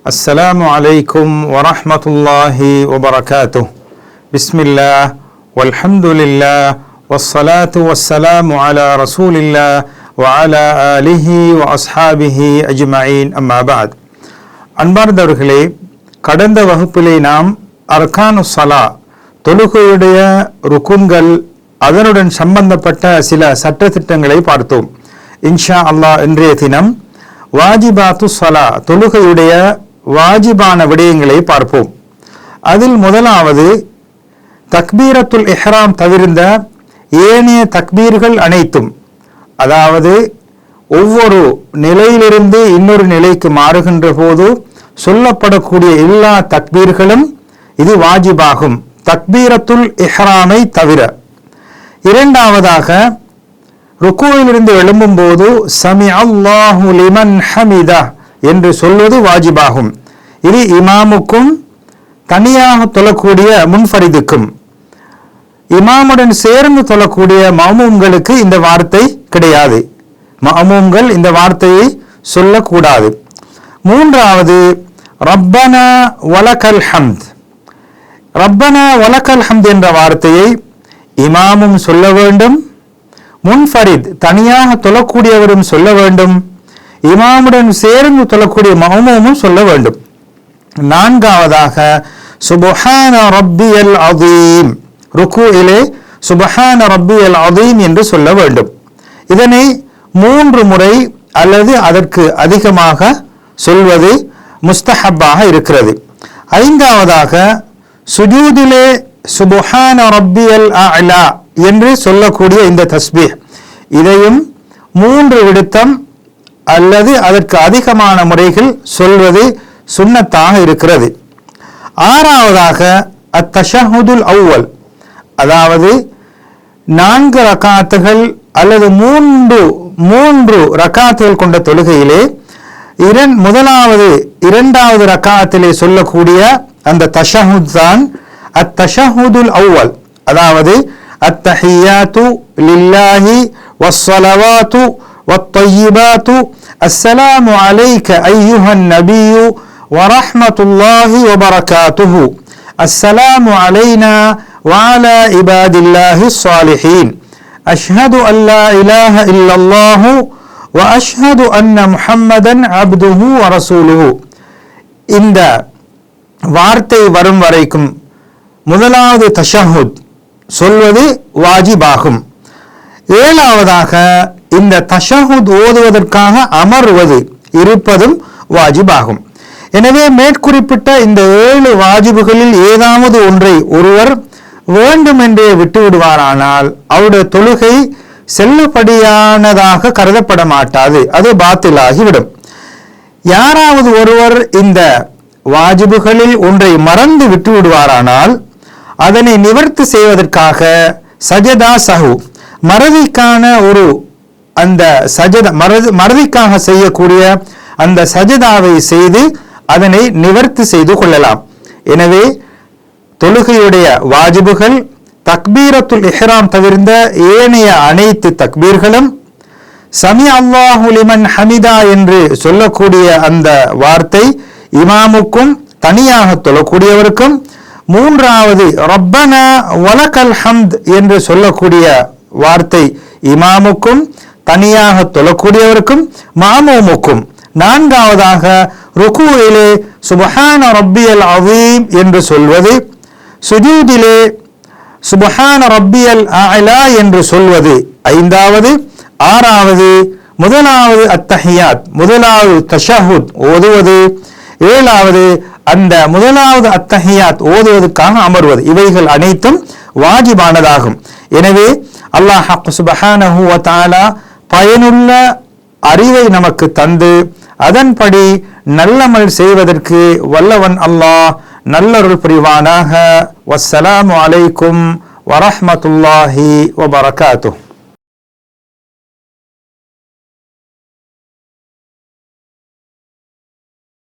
السلام عليكم ورحمة الله وبركاته. بسم الله والحمد لله والصلاة والسلام على رسول الله وعلى آله وأصحابه أجمعين أما بعد. அன்பார்ந்தவர்களே, கடந்த வகுப்பிலே நாம் அர்கானு ஸலா, தொழுகையுடைய ருக்குன்கள், அதனுடன் சம்பந்தப்பட்ட சில சட்டத்திட்டங்களை பார்த்தோம். இன்ஷா அல்லாஹ் இன்றைய தினம் வாஜிபாத்து ஸலா, தொழுகையுடைய வாஜிபான விடயங்களை பார்ப்போம். அதில் முதலாவது தக்பீரத்துல் இஹ்ராம் தவிர்ந்த ஏனைய தக்பீர்கள் அனைத்தும், அதாவது ஒவ்வொரு நிலையிலிருந்து இன்னொரு நிலைக்கு மாறுகின்ற போது சொல்லப்படக்கூடிய எல்லா தக்பீர்களும் இது வாஜிபாகும், தக்பீரத்துல் இஹ்ராமை தவிர. இரண்டாவதாக ருக்குவிலிருந்து எழும்பும் போது சமி அல்லாஹு லிமன் ஹமிதா என்று சொல்வது வாஜிபாகும். இது இமாமுக்கும் தனியாக தொழக்கூடிய முன்ஃபரிதுக்கும், இமாமுடன் சேர்ந்து தொழக்கூடிய மஅமூம்களுக்கு இந்த வார்த்தை கிடையாது. மஅமூம்கள் இந்த வார்த்தையை சொல்லக்கூடாது. மூன்றாவது ரப்பனா வலக்கல் ஹம்த். ரப்பனா வலக்கல் ஹம்த் என்ற வார்த்தையை இமாமும் சொல்ல வேண்டும், முன்ஃபரித் தனியாக தொழக்கூடியவரும் சொல்ல வேண்டும், இமாமுடன் சேர்ந்து தொழக்கூடிய மஅமூமும் சொல்ல வேண்டும். நான்காவதாக சுப்ஹான ரப்பியல் அதீம், ருக்குஇலே சுப்ஹான ரப்பியல் அதீம் என்று சொல்ல வேண்டும். இதனை 3 முறை அல்லது அதற்கு அதிகமாக சொல்வது முஸ்தஹப்பாக இருக்கிறது. ஐந்தாவதாக சுஜூதிலே சுப்ஹான ரப்பியல் அலா என்று சொல்லக்கூடிய இந்த தஸ்பீஹ், இதையும் 3 விடுத்தம் அல்லது அதற்கு அதிகமான முறைகள் சொல்வது சுன்னத்தாக இருக்கிறது. ஆறாவதாக அத்தஷஹுதுல் அவ்வல், அதாவது 4 ரக்காத்துகள் அல்லது 3 ரக்காத்துகள் கொண்ட தொழுகையிலே முதலாவது 2வது ரக்காத்திலே சொல்லக்கூடிய அந்த தஷஹுத் தான் அத்தஷஹுதுல் அவ்வல். அதாவது அத்தஹியாத்து லில்லாஹி வஸ்ஸலவாத்து வத்தய்யிபாத்து அஸ்ஸலாமு அலைக அய்யுஹன் நபியு வரஹ்மத்துல்லாஹி வபரகாத்துஹு அஸ்ஸலாமு அலைனா வஅலா இபாதில்லாஹி ஸ்ஸாலிஹீன் அஷ்ஹது அல்லா இலாஹ இல்லல்லாஹு வ அஷ்ஹது அன்ன முஹம்மதன் அப்துஹு வ ரசூலுஹு. இந்த வார்த்தை வரும் வரைக்கும் முதலாவது தஷஹுத் சொல்வது வாஜிபாகும். 7வதாக இந்த தஷஹுத் ஓதுவதற்காக அமர்வது இருப்பதும் வாஜிபாகும். எனவே மேற்குறிப்பிட்ட இந்த 7 வாஜிபுகளில் ஏதாவது ஒன்றை ஒருவர் வேண்டுமென்றே விட்டுவிடுவாரானால் அவருடைய தொழுகை செல்லுபடியானதாக கருதப்பட மாட்டாது, அது பாத்திலாகிவிடும். யாராவது ஒருவர் இந்த வாஜிபுகளில் ஒன்றை மறந்து விட்டுவிடுவாரானால் அதனை நிவர்த்தி செய்வதற்காக சஜதா சஹு, மறதிக்கான ஒரு அந்த மறதிக்காக செய்யக்கூடிய அந்த சஜதாவை செய்து அதனை நிவர்த்தி செய்து கொள்ளலாம். எனவே தொழுகையுடைய வாஜிபுகள் தக்பீரத்துல் இஹ்ராம் தவிர்ந்த ஏனைய அனைத்து தக்பீர்களும், சமி அல்லாஹு லிமன் ஹமிதா என்று சொல்லக்கூடிய அந்த வார்த்தை இமாமுக்கும் தனியாக தொழக்கூடியவருக்கும், 3வது ரப்பனா வலக்கல் ஹம்த் என்று சொல்லக்கூடிய வார்த்தை இமாமுக்கும் தனியாக தொழக்கூடியவருக்கும் மஅமூமுக்கும், 4வதாக ருக்குவிலே சுப்ஹான ரப்பியல் அதீம் என்று சொல்வது, சுஜூதிலே சுப்ஹான ரப்பியல் அலா என்று சொல்வது 5வது, 6வது முதலாவது அத்தஹியாத், முதலாவது தஷஹுத் ஓதுவது, 7வது அந்த முதலாவது அத்தஹியாத் ஓதுவதற்காக அமர்வது. இவைகள் அனைத்தும் வாஜிபானதாகும். எனவே அல்லாஹ் சுப்ஹானஹு வ தஆலா பயனுள்ள அறிவை நமக்கு தந்து அதன்படி நல்லமல் செய்வதற்கு வல்லவன் அல்லாஹ் நல்லருள் புரிவானாக. வஸ்ஸலாமு அலைக்கும் வரஹ்மத்துல்லாஹி வபரகாத்துஹு.